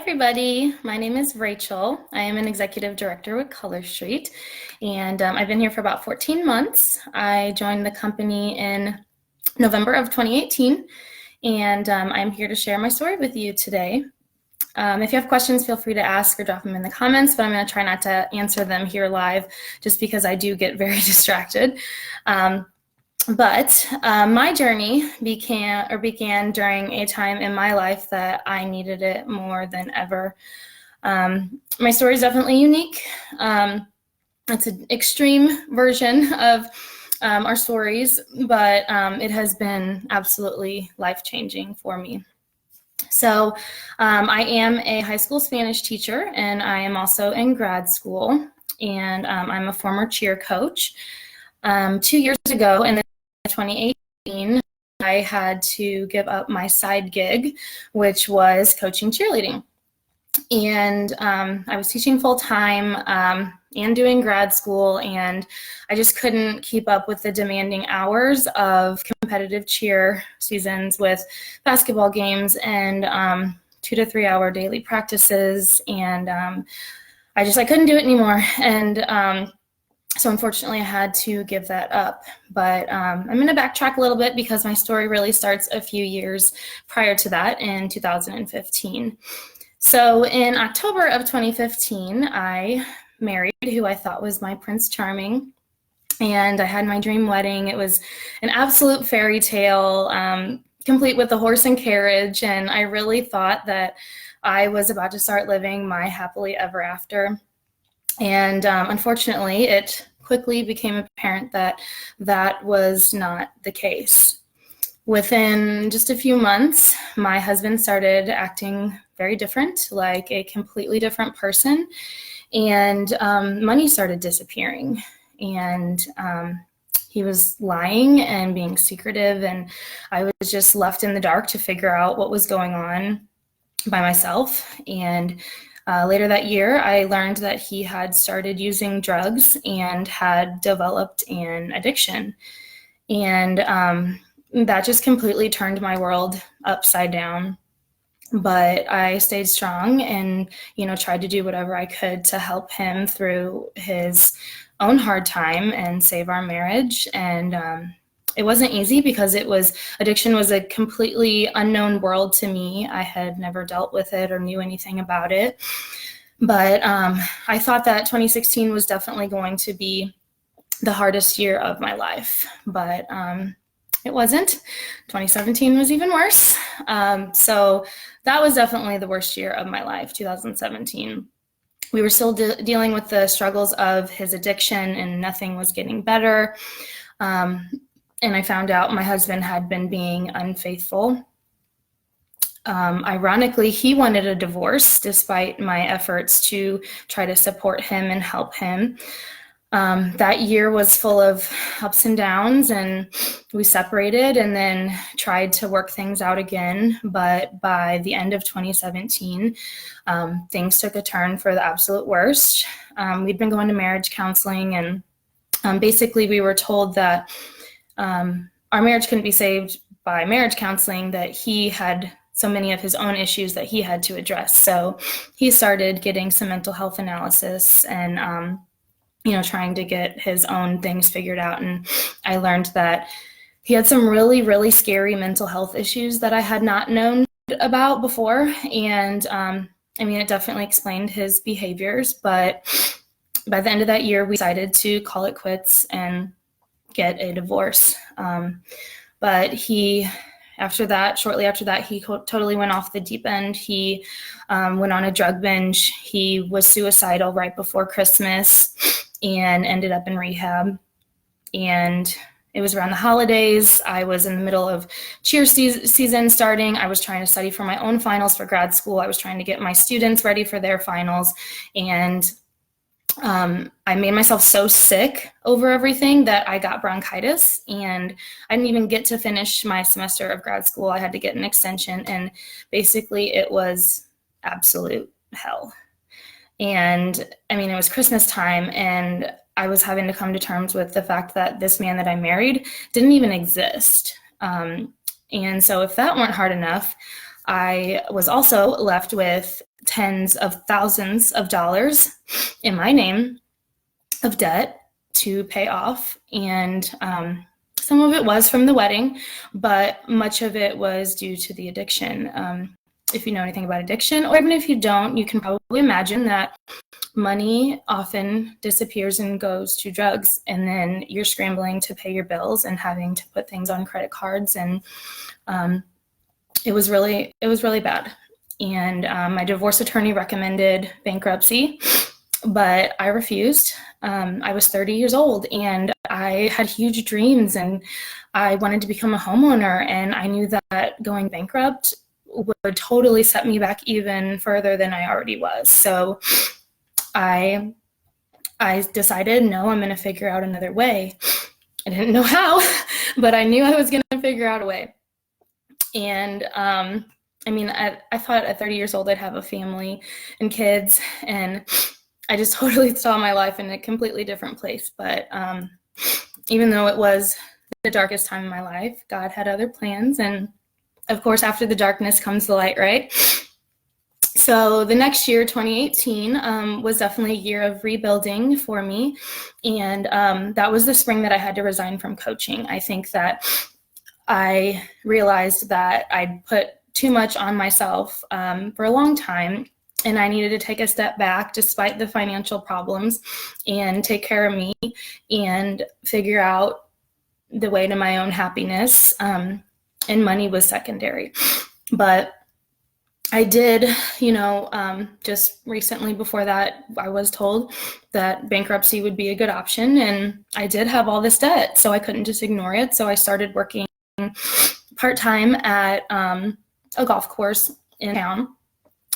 everybody. My name is Rachel. I am an executive director with Color Street, and I've been here for about 14 months. I joined the company in November of 2018, and I'm here to share my story with you today. If you have questions, feel free to ask or drop them in the comments, but I'm going to try not to answer them here live just because I do get very distracted. But my journey began during a time in my life that I needed it more than ever. My story is definitely unique. It's an extreme version of our stories, but it has been absolutely life-changing for me. So I am a high school Spanish teacher, and I am also in grad school, and I'm a former cheer coach. 2 years ago, in 2018, I had to give up my side gig, which was coaching cheerleading. And I was teaching full-time and doing grad school, and I just couldn't keep up with the demanding hours of competitive cheer seasons with basketball games and 2 to 3 hour daily practices. And I couldn't do it anymore. And so unfortunately, I had to give that up. But I'm going to backtrack a little bit because my story really starts a few years prior to that in 2015. So in October of 2015, I married who I thought was my Prince Charming, and I had my dream wedding. It was an absolute fairy tale, complete with the horse and carriage, and I really thought that I was about to start living my happily ever after. And unfortunately, it quickly became apparent that that was not the case. Within just a few months, my husband started acting very different, like a completely different person, and money started disappearing. And he was lying and being secretive, and I was just left in the dark to figure out what was going on by myself. And later that year, I learned that he had started using drugs and had developed an addiction. And that just completely turned my world upside down. But I stayed strong and, tried to do whatever I could to help him through his own hard time and save our marriage. And it wasn't easy because addiction was a completely unknown world to me. I had never dealt with it or knew anything about it. But I thought that 2016 was definitely going to be the hardest year of my life. But it wasn't. 2017 was even worse. So that was definitely the worst year of my life, 2017. We were still dealing with the struggles of his addiction, and nothing was getting better. And I found out my husband had been being unfaithful. Ironically, he wanted a divorce despite my efforts to try to support him and help him. That year was full of ups and downs, and we separated and then tried to work things out again. But by the end of 2017, things took a turn for the absolute worst. We'd been going to marriage counseling, and basically we were told that our marriage couldn't be saved by marriage counseling, that he had so many of his own issues that he had to address. So he started getting some mental health analysis and trying to get his own things figured out. And I learned that he had some really, really scary mental health issues that I had not known about before. And it definitely explained his behaviors. But by the end of that year, we decided to call it quits and get a divorce. But shortly after that, he totally went off the deep end. He went on a drug binge. He was suicidal right before Christmas and ended up in rehab. And it was around the holidays. I was in the middle of cheer season starting. I was trying to study for my own finals for grad school. I was trying to get my students ready for their finals. And I made myself so sick over everything that I got bronchitis, and I didn't even get to finish my semester of grad school. I had to get an extension, and basically it was absolute hell. And it was Christmas time, and I was having to come to terms with the fact that this man that I married didn't even exist. And so if that weren't hard enough, I was also left with tens of thousands of dollars in my name of debt to pay off. And some of it was from the wedding, but much of it was due to the addiction. If you know anything about addiction, or even if you don't, you can probably imagine that money often disappears and goes to drugs, and then you're scrambling to pay your bills and having to put things on credit cards. And it was really bad. And my divorce attorney recommended bankruptcy, but I refused. I was 30 years old and I had huge dreams, and I wanted to become a homeowner, and I knew that going bankrupt would totally set me back even further than I already was. So I decided, no, I'm going to figure out another way. I didn't know how, but I knew I was going to figure out a way. And I thought at 30 years old I'd have a family and kids, and I just totally saw my life in a completely different place. But even though it was the darkest time in my life, God had other plans. And of course, after the darkness comes the light, right? So the next year, 2018, was definitely a year of rebuilding for me. And that was the spring that I had to resign from coaching. I think that I realized that I'd put too much on myself for a long time, and I needed to take a step back despite the financial problems and take care of me and figure out the way to my own happiness. And money was secondary. But I did, just recently before that, I was told that bankruptcy would be a good option, and I did have all this debt, so I couldn't just ignore it. So I started working part-time at a golf course in town,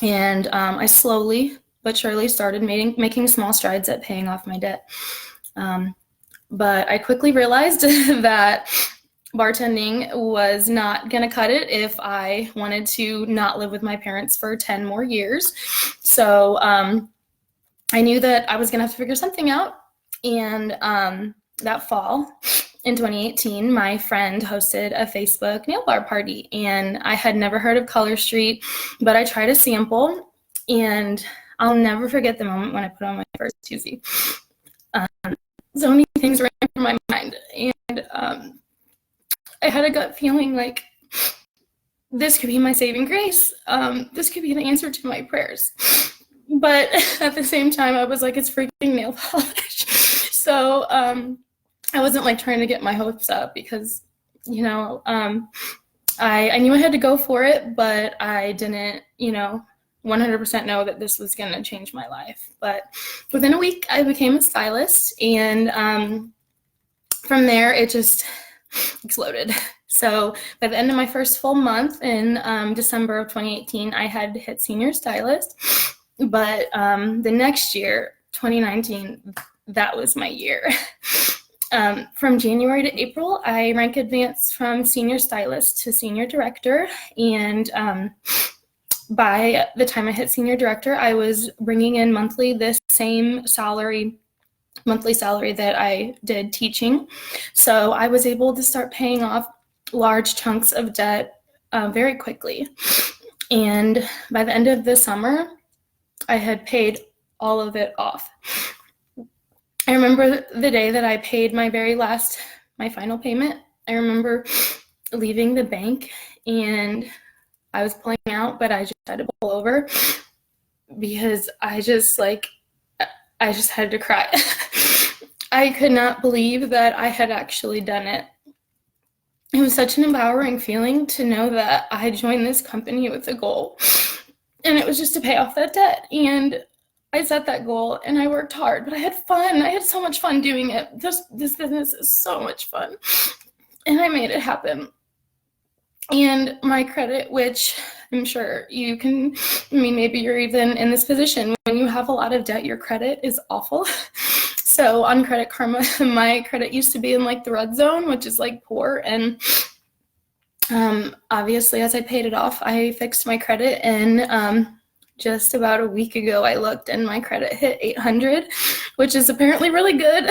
and I slowly but surely started making small strides at paying off my debt. But I quickly realized that bartending was not going to cut it if I wanted to not live with my parents for 10 more years. So I knew that I was going to have to figure something out. And that fall in 2018, my friend hosted a Facebook nail bar party, and I had never heard of Color Street, but I tried a sample, and I'll never forget the moment when I put on my first Tuesday. So many things ran through my mind, and I had a gut feeling like this could be my saving grace. This could be the answer to my prayers. But at the same time, I was like, it's freaking nail polish. So I wasn't like trying to get my hopes up because, I knew I had to go for it, but I didn't, 100% know that this was going to change my life. But within a week, I became a stylist, and from there, it just exploded. So by the end of my first full month in December of 2018, I had hit senior stylist. But the next year, 2019, that was my year. From January to April, I rank advanced from senior stylist to senior director. And by the time I hit senior director, I was bringing in monthly the same monthly salary that I did teaching. So I was able to start paying off large chunks of debt very quickly. And by the end of the summer, I had paid all of it off. I remember the day that I paid my final payment. I remember leaving the bank, and I was pulling out, but I just had to pull over because I just had to cry. I could not believe that I had actually done it. It was such an empowering feeling to know that I joined this company with a goal, and it was just to pay off that debt. And I set that goal, and I worked hard, but I had fun. I had so much fun doing it. This business is so much fun, and I made it happen. And my credit, which I'm sure you can, maybe you're even in this position. When you have a lot of debt, your credit is awful. So on Credit Karma, my credit used to be in like the red zone, which is like poor. And obviously, as I paid it off, I fixed my credit. And just about a week ago, I looked and my credit hit 800, which is apparently really good.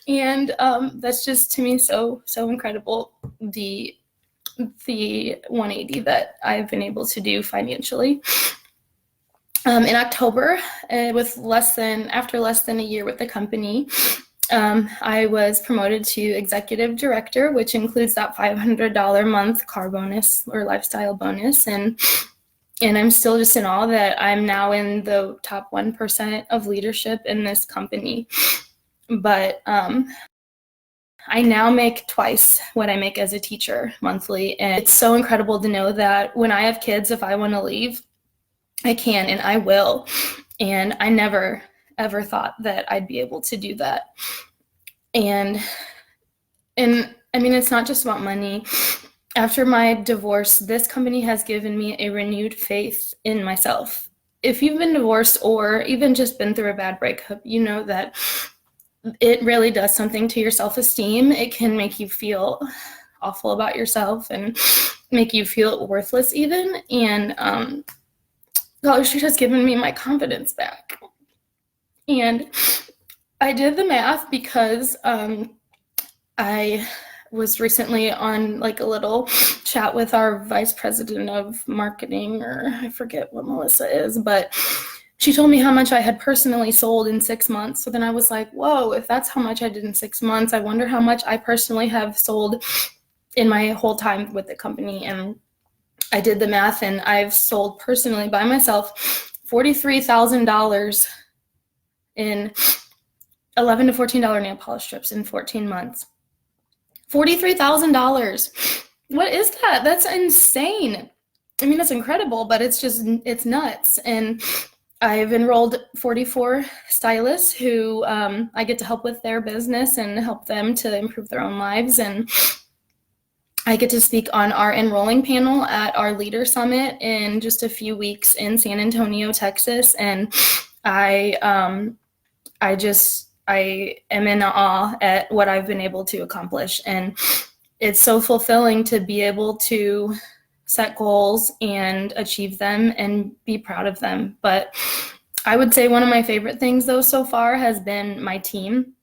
And that's just, to me, so incredible, the 180 that I've been able to do financially. In October, after less than a year with the company, I was promoted to executive director, which includes that $500 a month car bonus or lifestyle bonus. And I'm still just in awe that I'm now in the top 1% of leadership in this company. But I now make twice what I make as a teacher monthly. And it's so incredible to know that when I have kids, if I want to leave, I can and I will. And I never, ever thought that I'd be able to do that. And I mean, it's not just about money. After my divorce, this company has given me a renewed faith in myself. If you've been divorced or even just been through a bad breakup, you know that it really does something to your self-esteem. It can make you feel awful about yourself and make you feel worthless even. And Dollar Tree has given me my confidence back. And I did the math because I was recently on like a little chat with our vice president of marketing, or I forget what Melissa is, but she told me how much I had personally sold in 6 months. So then I was like, whoa, if that's how much I did in 6 months, I wonder how much I personally have sold in my whole time with the company. And I did the math, and I've sold personally by myself $43,000 in $11 to $14 nail polish strips in 14 months. $43,000. What is that? That's insane. I mean, that's incredible, but it's nuts. And I've enrolled 44 stylists who I get to help with their business and help them to improve their own lives. And I get to speak on our enrolling panel at our Leader Summit in just a few weeks in San Antonio, Texas. And I am in awe at what I've been able to accomplish. And it's so fulfilling to be able to set goals and achieve them and be proud of them. But I would say one of my favorite things, though, so far has been my team.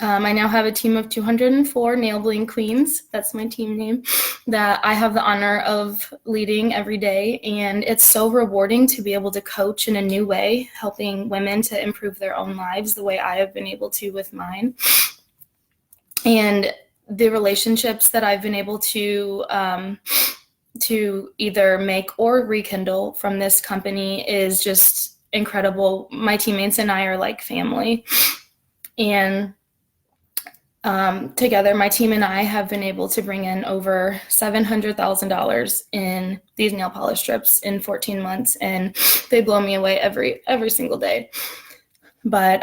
I now have a team of 204 nail bling queens. That's my team name, that I have the honor of leading every day. And it's so rewarding to be able to coach in a new way, helping women to improve their own lives the way I have been able to with mine. And the relationships that I've been able to either make or rekindle from this company is just incredible. My teammates and I are like family. And together, my team and I have been able to bring in over $700,000 in these nail polish strips in 14 months, and they blow me away every single day. But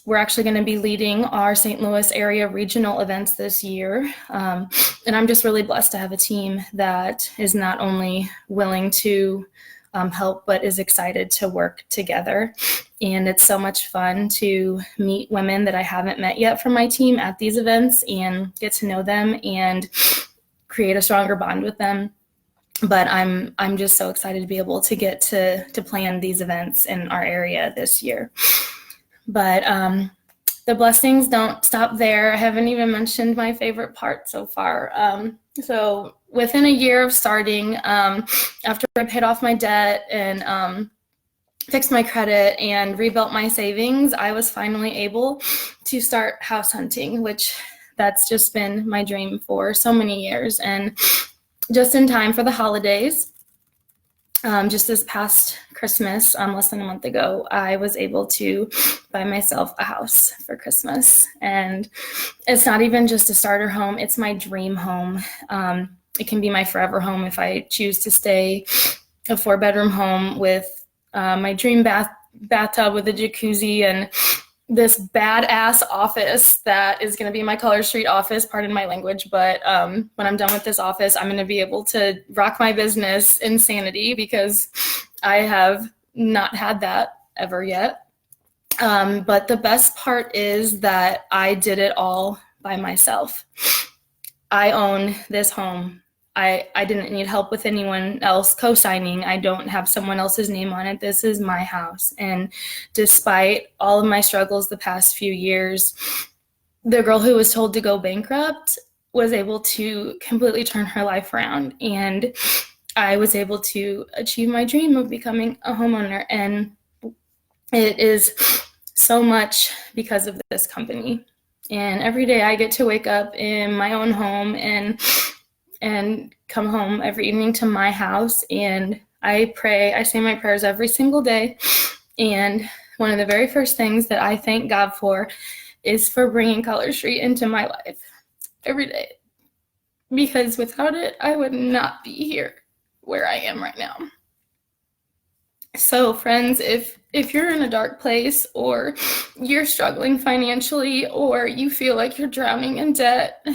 we're actually going to be leading our St. Louis area regional events this year, and I'm just really blessed to have a team that is not only willing to help, but is excited to work together. And it's so much fun to meet women that I haven't met yet from my team at these events and get to know them and create a stronger bond with them. But I'm just so excited to be able to get to plan these events in our area this year. But the blessings don't stop there. I haven't even mentioned my favorite part so far. So within a year of starting, after I paid off my debt and fixed my credit and rebuilt my savings, I was finally able to start house hunting, which that's just been my dream for so many years. And just in time for the holidays, just this past Christmas, less than a month ago, I was able to buy myself a house for Christmas. And it's not even just a starter home, it's my dream home. It can be my forever home if I choose to stay a 4-bedroom home with my dream bathtub with a jacuzzi and this badass office that is going to be my Color Street office, pardon my language, but when I'm done with this office, I'm going to be able to rock my business insanity because I have not had that ever yet. But the best part is that I did it all by myself. I own this home. I didn't need help with anyone else co-signing. I don't have someone else's name on it. This is my house. And despite all of my struggles the past few years, the girl who was told to go bankrupt was able to completely turn her life around. And I was able to achieve my dream of becoming a homeowner. And it is so much because of this company. And every day I get to wake up in my own home and come home every evening to my house, and I pray. I say my prayers every single day. And one of the very first things that I thank God for is for bringing Color Street into my life every day. Because without it, I would not be here where I am right now. So friends, if you're in a dark place, or you're struggling financially, or you feel like you're drowning in debt,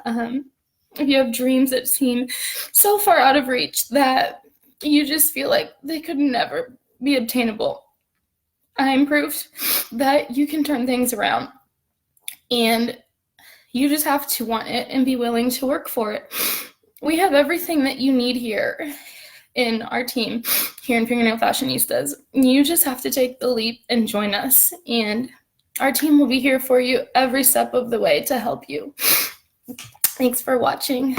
if you have dreams that seem so far out of reach that you just feel like they could never be obtainable, I'm proof that you can turn things around. And you just have to want it and be willing to work for it. We have everything that you need here in our team here in Fingernail Fashionistas. You just have to take the leap and join us, and our team will be here for you every step of the way to help you. Thanks for watching.